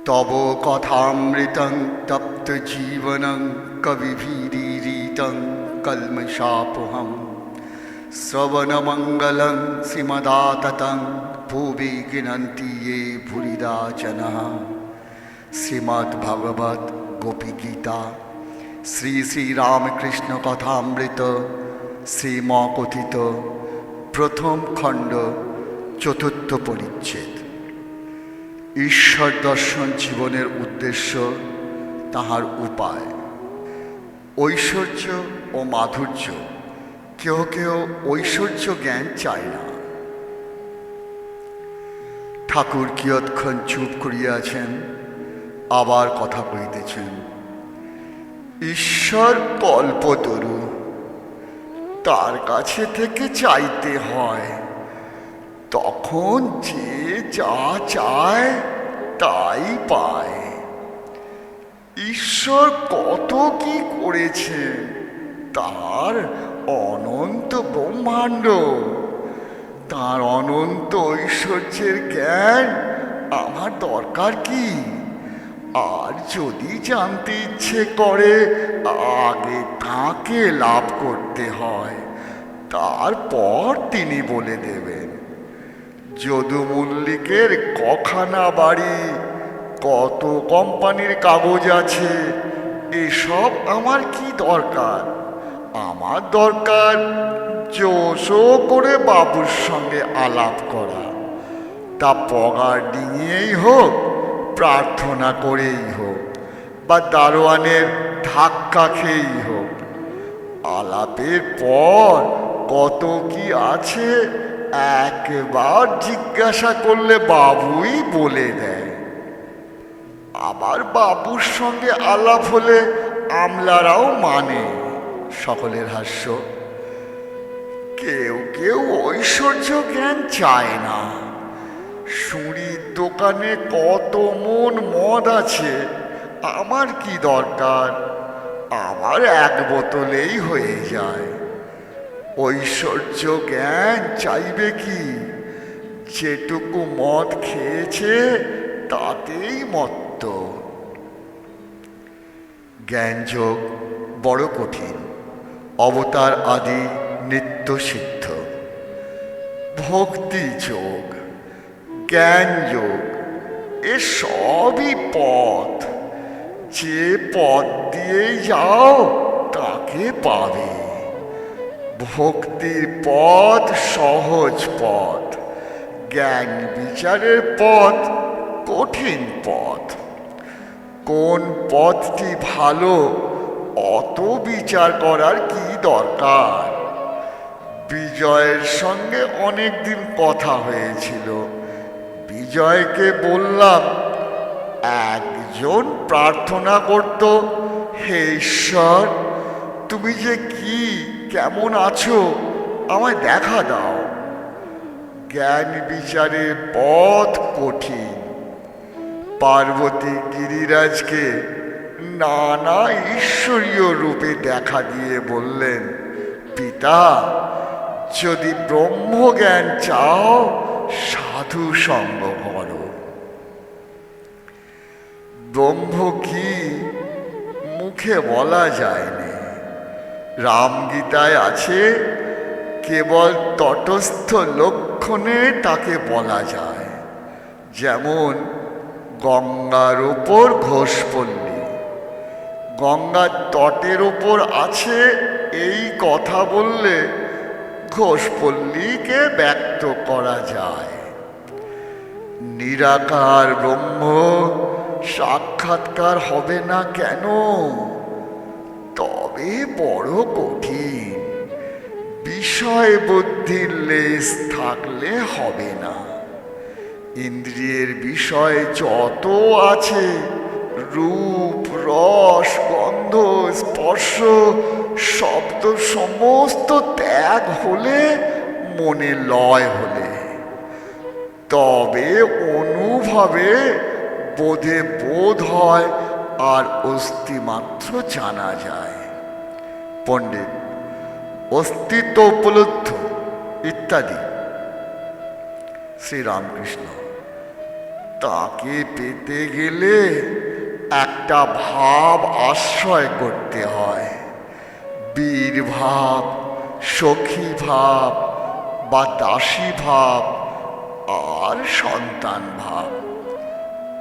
তব কথামৃতং তপ্ত জীবনং কবিভিরীরিতং কলমশাপহম শ্রবণমঙ্গলং শ্রীমদাততং ভুবি গৃণন্তি ये ভুরিদা জনঃ। শ্রীমদ্ভাগবত গোপী গীতা শ্রী শ্রী রামকৃষ্ণ কথামৃত শ্রীম কথিত প্রথম খণ্ড চতুর্থ পরিচ্ছেদ। ঈশ্বর দর্শন জীবনের উদ্দেশ্য, তাহার উপায়। ঐশ্বর্য ও মাধুর্য। কেউ কেউ ঐশ্বর্য জ্ঞান চায় না। ঠাকুর কিয়ৎক্ষণ চুপ করিয়াছেন, আবার কথা কহিতেছেন। ঈশ্বর কল্পতরু, তার কাছে থেকে চাইতে হয়। তখন যে যা চায় তাই পায়। ঈশ্বর কত কি করেছেন, তার অনন্ত ব্রহ্মাণ্ড, তার অনন্ত ঐশ্বর্যের জ্ঞান আমার দরকার কি? আর যদি জানতে ইচ্ছে করে, আগে তাকে লাভ করতে হয়, তারপর তিনি বলে দেবেন। যদু মল্লিকের কখানা বাড়ি, কত কোম্পানির কাগজ আছে, এসব আমার কি দরকার? আমার দরকার জোশো করে বাবুর সঙ্গে আলাপ করা, তা পগার ডিঙিয়েই হোক, প্রার্থনা করেই হোক, বা দারোয়ানের ধাক্কা খেয়েই হোক। আলাপের পর কত কি আছে একবার জিজ্ঞাসা করলে বাবুই বলে দেয়। আবার বাবুর সঙ্গে আলাপ হলে আমলারাও মানে। সকলের হাস্য। কেউ কেউ ঐশ্বর্য জ্ঞান চায় না। সুরির দোকানে কত মন মদ আছে, আমার কি দরকার? আমার এক বোতলেই হয়ে যায়। ঐশ্বর্য জ্ঞান চাইবে কি? যেটুকু মদ খেয়েছে তাতেই মত্ত। জ্ঞানযোগ বড় কঠিন, অবতার আদি নিত্য সিদ্ধ। ভক্তি যোগ, জ্ঞান যোগ, এ সবই পথ। যে পথ দিয়ে যাও তাকে পাবে। ভক্তির পথ সহজ পথ, জ্ঞান বিচারের পথ কঠিন পথ। কোন পথটি ভালো অত বিচার করার কি দরকার? বিজয়ের সঙ্গে অনেকদিন কথা হয়েছিল। বিজয়কে বললাম, একজন প্রার্থনা করত, হে ঈশ্বর, তুমি যে কি কেমন আছো আমায় দেখা দাও। জ্ঞান বিচারের পথ কঠিন। পার্বতী গিরিরাজকে নানা ঈশ্বরীয় রূপে দেখা দিয়ে বললেন, পিতা, যদি ব্রহ্মজ্ঞান চাও সাধু সঙ্গ করো। ব্রহ্ম কি মুখে বলা যায়নি। রামগীতায় আছে, কেবল তটস্থ লক্ষণে তাকে বলা যায়। যেমন গঙ্গার ওপর ঘোষপল্লী, গঙ্গার তটের ওপর আছে, এই কথা বললে ঘোষপল্লীকে ব্যক্ত করা যায়। নিরাকার ব্রহ্ম সাক্ষাৎকার হবে না কেন? তবে বড় কঠিন। বিষয় বুদ্ধির লেশ থাকলে হবে না। ইন্দ্রিয়ের বিষয় যত আছে, রূপ, রস, গন্ধ, স্পর্শ, শব্দ, সমস্ত ত্যাগ হলে, মনে লয় হলে, তবে অনুভবে বোধে বোধ হয়, আর অস্তিমাত্র জানা যায়। পণ্ডিত অস্তিত্ব উপলব্ধ ইত্যাদি। শ্রীরামকৃষ্ণ। তাকে পেতে গেলে একটা ভাব আশ্রয় করতে হয়, বীর ভাব, সখী ভাব বা দাসী ভাব আর সন্তান ভাব।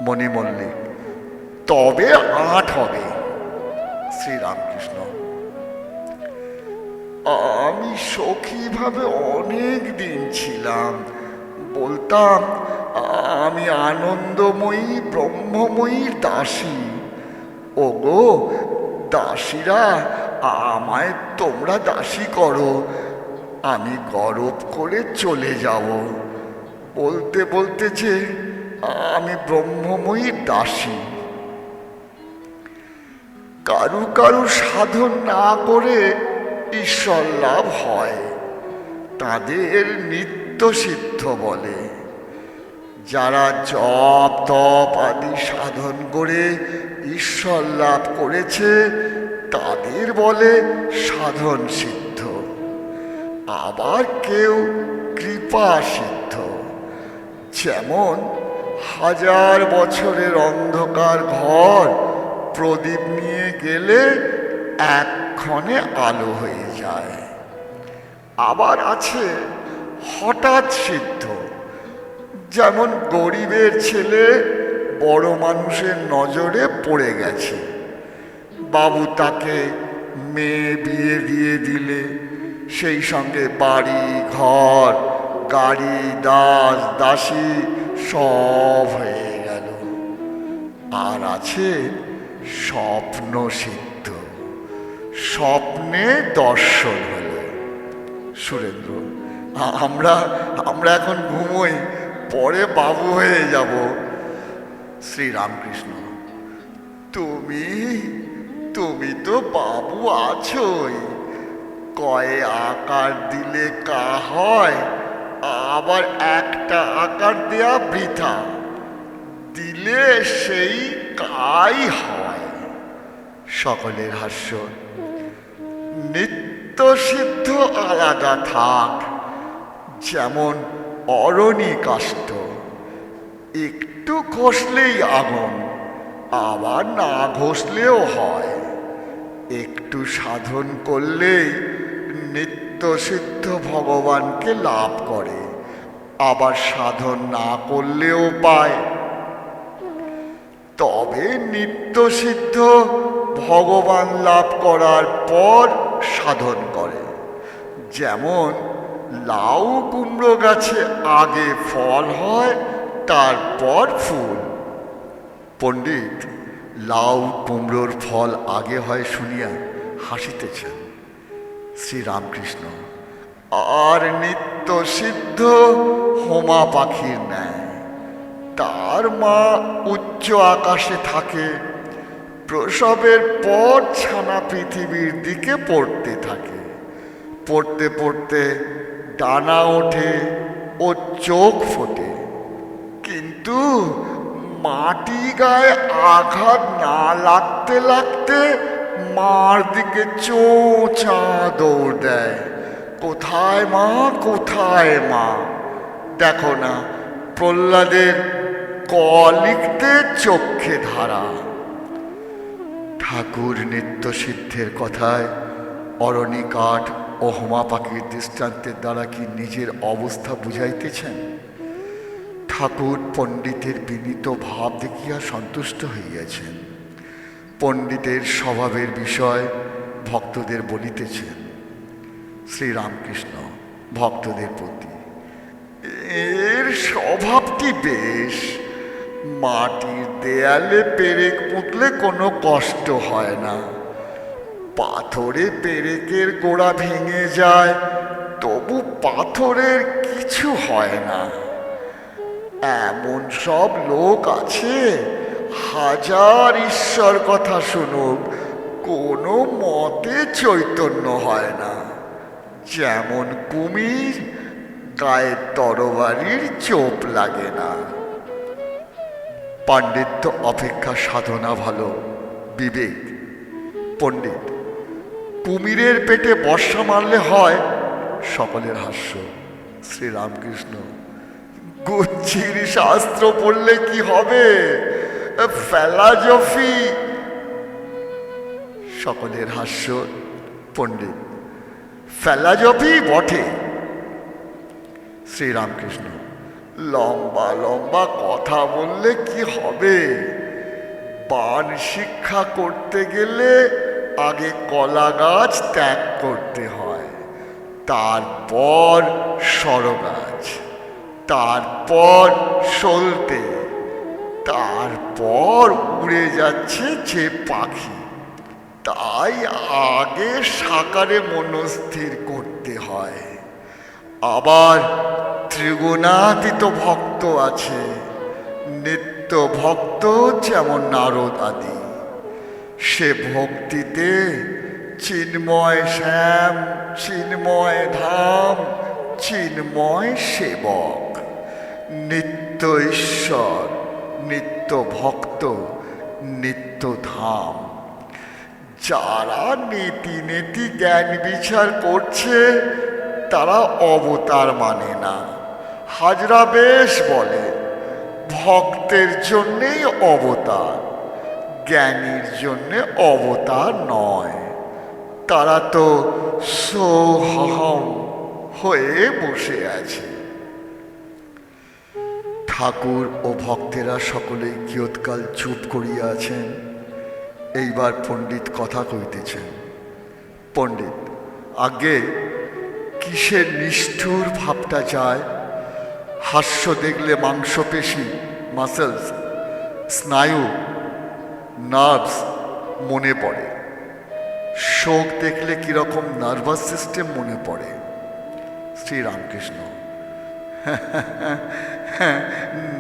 মণি মল্লিক, তবে আট হবে। শ্রীরামকৃষ্ণ, আমি সখী ভাবে অনেক দিন ছিলাম। বলতাম আমি আনন্দময়ী ব্রহ্মময়ীর দাসী। ওগো দাসীরা, আমায় তোমরা দাসী করো, আমি গরব করে চলে যাব। বলতে বলতে যে আমি ব্রহ্মময়ীর দাসী। কারু কারু সাধন না করে ঈশ্বর লাভ হয়, তাদের নিত্য সিদ্ধ বলে। যারা জপ তপ আদি সাধন করে ঈশ্বর লাভ করেছে তাদের বলে সাধন সিদ্ধ। আবার কেউ কৃপা সিদ্ধ, যেমন 1000 বছরের অন্ধকার ঘর প্রদীপ নিয়ে গেলে এক্ষণে আলো হয়ে যায়। আবার আছে হঠাৎ সিদ্ধ, যেমন গরিবের ছেলে বড় মানুষের নজরে পড়ে গেছে, বাবু তাকে মেয়ে বিয়ে দিয়ে দিলে সেই সঙ্গে বাড়ি ঘর গাড়ি দাস দাসী সব হয়ে গেল। আর আছে স্বপ্ন সিদ্ধ, স্বপ্নে দর্শন হল। সুরেন্দ্র, আমরা এখন ঘুমোই, পরে বাবু হয়ে যাব। শ্রীরামকৃষ্ণ, তুমি তো বাবু আছোই। কয়ে আকার দিলে কা হয়, আবার একটা আকার দেয়া বৃথা, দিলে সেই কাই হয়। সকলের হাস্য। নিত্য সিদ্ধ আলাদা থাক, যেমন অরণি কাষ্ঠ, একটু ঘষলেই আগুন, আবার না ঘষলেও হয়। একটু সাধন করলেই নিত্য সিদ্ধ ভগবানকে লাভ করে, আবার সাধন না করলেও পায়। তবে নিত্য সিদ্ধ ভগবান লাভ করার পর সাধন করে। যেমন লাউ কুমড়ো গাছে আগে ফল হয়, তারপর ফুল। পণ্ডিত লাউ কুমড়োর ফল আগে হয় শুনিয়া হাসিতেছেন। শ্রীরামকৃষ্ণ, আর নিত্য সিদ্ধ হোমা পাখির ন্যায়। তার মা উচ্চ আকাশে থাকে, প্রসবের পর ছানা পৃথিবীর দিকে পড়তে থাকে। পড়তে পড়তে ডানা ওঠে ও চোখ ফোটে, কিন্তু মাটি গায়ে আঘাত না লাগতে লাগতে মার দিকে চোঁচা দৌড় দেয়। কোথায় মা, কোথায় মা? দেখো না প্রহ্লাদের ক লিখতে চক্ষে ধারা। ঠাকুর নিত্য সিদ্ধের কথায় অরণি কাঠ ও হোমা পাখির দৃষ্টান্তের দ্বারা কি নিজের অবস্থা বুঝাইতেছেন? ঠাকুর পণ্ডিতের বিনীত ভাব দেখিয়া সন্তুষ্ট হইয়াছেন। পণ্ডিতের স্বভাবের বিষয় ভক্তদের বলিতেছেন। শ্রীরামকৃষ্ণ ভক্তদের প্রতি, এর স্বভাবটি বেশ। মাটির দেয়ালে পেরেক পুঁতলে কোনো কষ্ট হয় না, পাথরে পেরেকের গোড়া ভেঙে যায়, তবু পাথরের কিছু হয় না। এমন সব লোক আছে, 1000 ঈশ্বর কথা শুনুক, কোনো মতে চৈতন্য হয় না। যেমন কুমির, গায়ে তরবারির চোপ লাগে না। পাণ্ডিত্য অপেক্ষা সাধনা ভালো, বিবেক। পণ্ডিত, কুমিরের পেটে বর্ষা মারলে হয়? সকলের হাস্য। শ্রীরামকৃষ্ণ, গুচ্ছির শাস্ত্র পড়লে কি হবে? ফেলাজফি। সকলের হাস্য। পণ্ডিত: ফেলাজফি বটে। শ্রীরামকৃষ্ণ: লম্বা লম্বা কথা বললে কি হবে? বাণ শিক্ষা করতে গেলে আগে কলা গাছ ত্যাগ করতে হয়, তারপর সরগাছ, তারপর সলতে, তারপর উড়ে যাচ্ছে যে পাখি। তাই আগে সাকারে মনস্থির করতে হয়। আবার ত্রিগুণাতীত ভক্ত আছে, নিত্য ভক্ত, যেমন নারদ আদি। সে ভক্তিতে চিন্ময় শ্যাম, চিন্ময় ধাম, চিন্ময় সেবক, নিত্য ঈশ্বর, নিত্য ভক্ত, নিত্য ধাম। যারা নীতি নীতি জ্ঞান বিচার করছে তারা অবতার মানে না। হাজরা বেশ বলে ভক্তের জন্যেই অবতার, জ্ঞানীর জন্যে অবতার নয়। তারা তো সোহম হয়ে বসে আছে। ঠাকুর ও ভক্তেরা সকলেই কিয়ৎকাল চুপ করিয়া আছেন। এইবার পণ্ডিত কথা কইতেছেন। পণ্ডিত: আগে কিসের নিষ্ঠুর ভাবটা যায়? হাস্য দেখলে মাংসপেশি, মাসেলস, স্নায়ু, নার্ভস মনে পড়ে। শোক দেখলে কিরকম নার্ভাস সিস্টেম মনে পড়ে। শ্রীরামকৃষ্ণ: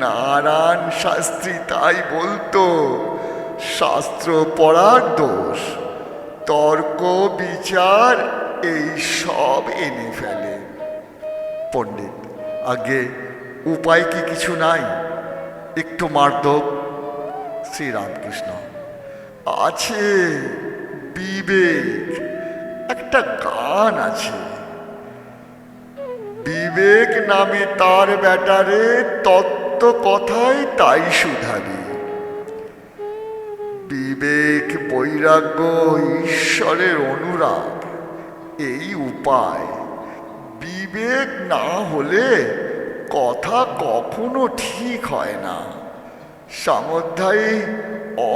নারায়ণ শাস্ত্রী তাই বলতো, শাস্ত্র পড়ার দোষ, তর্ক বিচার এই সব এনে ফেলে। পণ্ডিত: আগে উপায় কি কিছু নাই? একটু মার্দব। শ্রীরামকৃষ্ণ: আছে, বিবেক। একটা গান আছে, বিবেক নামে তার ব্যাটারে, তত্ত্ব কথায় তাই শুধাবি। বিবেক, বৈরাগ্য, ঈশ্বরের অনুরাগ, এই উপায়। বিবেক না হলে কথা কখনো ঠিক হয় না। সমধ্যায়ী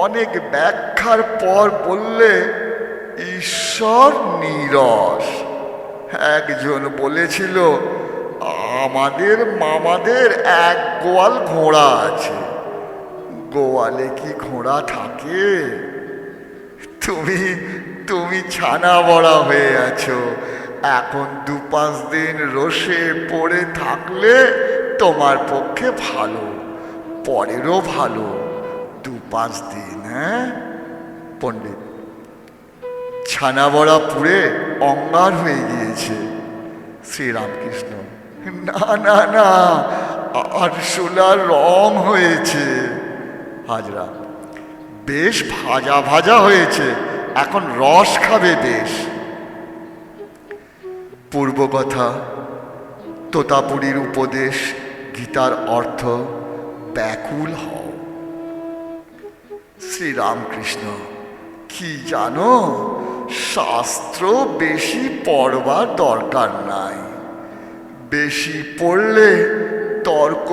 অনেক ব্যাখ্যার পর বললে ঈশ্বর নীরস। একজন বলেছিল, আমাদের মামাদের এক গোয়াল ঘোড়া আছে। গোয়ালে কি ঘোড়া থাকে? তুমি ছানা বড়া হয়ে আছো। এখন 2-5 দিন রোষে পড়ে থাকলে তোমার পক্ষে ভালো, পরেরও ভালো। 2-5 দিন। হ্যাঁ? পণ্ডিত: ছানা বড়া পুড়ে অঙ্গার হয়ে গিয়েছে। শ্রীরামকৃষ্ণ: না না না, আরশোলার রং হয়েছে। হাজরা: বেশ ভাজা ভাজা হয়েছে, এখন রস খাবে বেশ। পূর্বকথা। তোতাপুরীর উপদেশ, গীতার অর্থ: ব্যাকুল হও। শ্রীরামকৃষ্ণ: কি জানো, শাস্ত্র বেশি পড়বার দরকার নাই। বেশি পড়লে তর্ক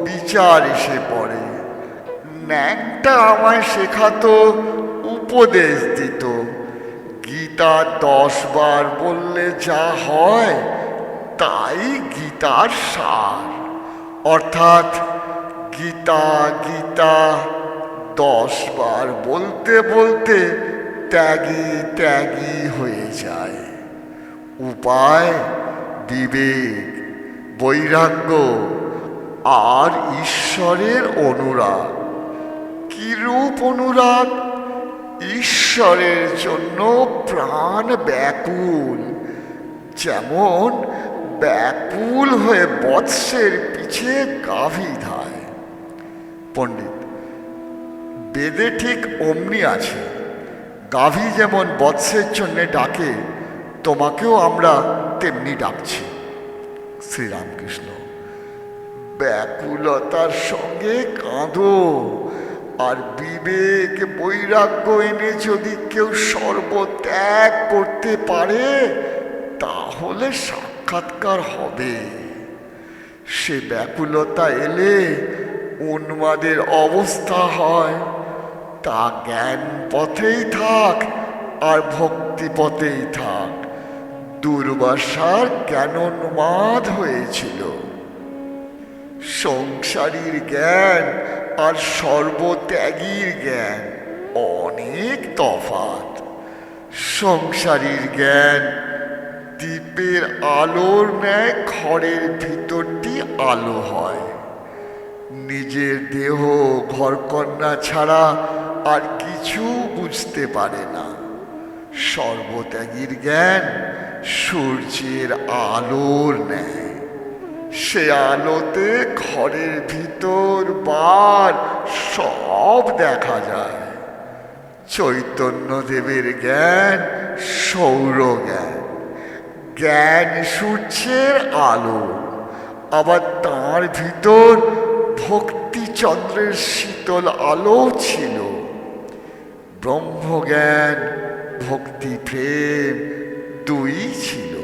বিচার এসে পড়ে। ন্যাংটা আমায় শেখাতো, উপদেশ দিত, গীতা 10 বার বললে যা হয় তাই গীতার সার। অর্থাৎ গীতা গীতা 10 বার বলতে বলতে ত্যাগী ত্যাগী হয়ে যায়। উপায় বিবেক, বৈরাগ্য আর ঈশ্বরের অনুরাগ। কিরূপ অনুরাগ? ঈশ্বরের জন্য প্রাণ ব্যাকুল, যেমন ব্যাকুল হয়ে বৎসের পিছে গাভী ধায়। পণ্ডিত: বেদে ঠিক অমনি আছে। গাভী যেমন বৎসের জন্যে ডাকে, তোমাকেও আমরা তেমনি ডাকছি। শ্রীরামকৃষ্ণ: ব্যাকুলতার সঙ্গে কাঁদো, আর বিবেক বৈরাগ্য এনে যদি কেউ সর্বত্যাগ করতে পারে তাহলে সাক্ষাৎকার হবে। সে ব্যাকুলতা এলে উন্মাদের অবস্থা হয়, তা জ্ঞান পথেই থাক আর ভক্তি পথেই থাক। দুর্বাসার জ্ঞানোন্মাদ হয়েছিল। সংসারীর জ্ঞান আর সর্বত্যাগীর জ্ঞান অনেক তফাৎ। সংসারীর জ্ঞান দ্বীপের আলোর ন্যায় ঘরের ভিতরটি আলো হয়, নিজের দেহ ঘরকন্না ছাড়া আর কিছু বুঝতে পারে না। সর্বত্যাগীর জ্ঞান সূর্যের আলোর ন্যায়, সে আলোতে ঘরের ভিতর বার সব দেখা যায়। চৈতন্যদেবের জ্ঞান সৌর জ্ঞান, জ্ঞান সূর্যের আলো, আবার তার ভিতর ভক্তিচন্দ্রের শীতল আলো ছিল। ব্রহ্মজ্ঞান ভক্তি প্রেম দুই ছিল।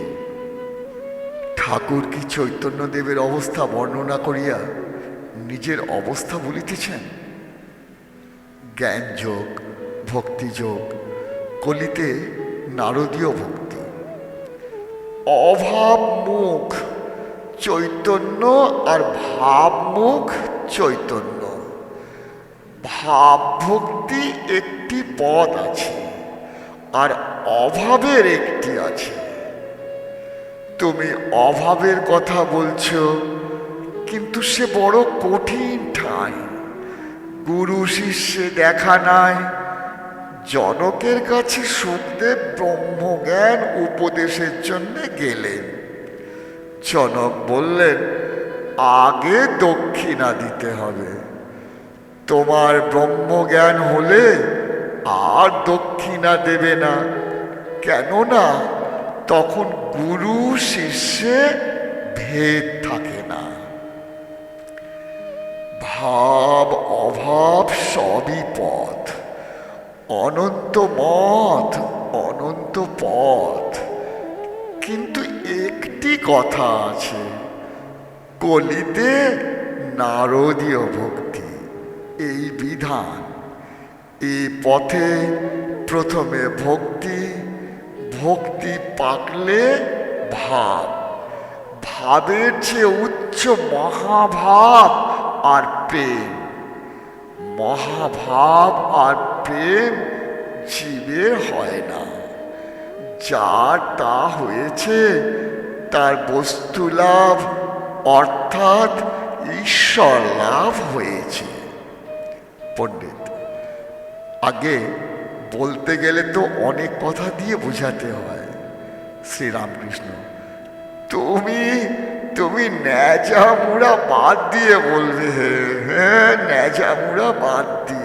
ঠাকুর কি চৈতন্যদেবের অবস্থা বর্ণনা করিয়া নিজের অবস্থা বলিতেছেন? জ্ঞানযোগ, ভক্তিযোগ, কলিতে নারদীয় ভক্তি। অভাবমুখ চৈতন্য আর ভাবমুখ চৈতন্য। ভাব ভক্তি একটি পদ আছে, আর অভাবের একটি আছে। তুমি অভাবের কথা বলছো, কিন্তু সে বড় কঠিন ঠাঁই। গুরু শিষ্যে দেখা নাই। জনকের কাছে সুখদেব ব্রহ্মজ্ঞান উপদেশের জন্য গেলেন। জনক বললেন, আগে দক্ষিণা দিতে হবে। তোমার ব্রহ্মজ্ঞান হলে আর দক্ষিণা দেবে না, কেননা তখন গুরু শিষ্যে ভেদ থাকে না। ভাব অভাব সবই পথ, অনন্ত মত, অনন্ত পথ। কিন্তু একটি কথা আছে, কলিতে নারদীয় ভক্তি এই বিধান। এই পথে প্রথমে ভক্তি, ভক্তি পাকলে ভাব, ভাবের চেয়ে উচ্চ মহাভাব আর প্রেম। মহাভাব আর প্রেম জীবের হয় না। যার তা হয়েছে তার বস্তু লাভ অর্থাৎ ঈশ্বর লাভ হয়েছে। পণ্ডিত, আগে বলতে গেলে তো অনেক কথা দিয়ে বোঝাতে হয়। শ্রীরামকৃষ্ণ, তুমি ন্যাজা মুড়া বাদ দিয়ে বলবে। হ্যাঁ, ন্যাজা মুড়া বাদ দিয়ে।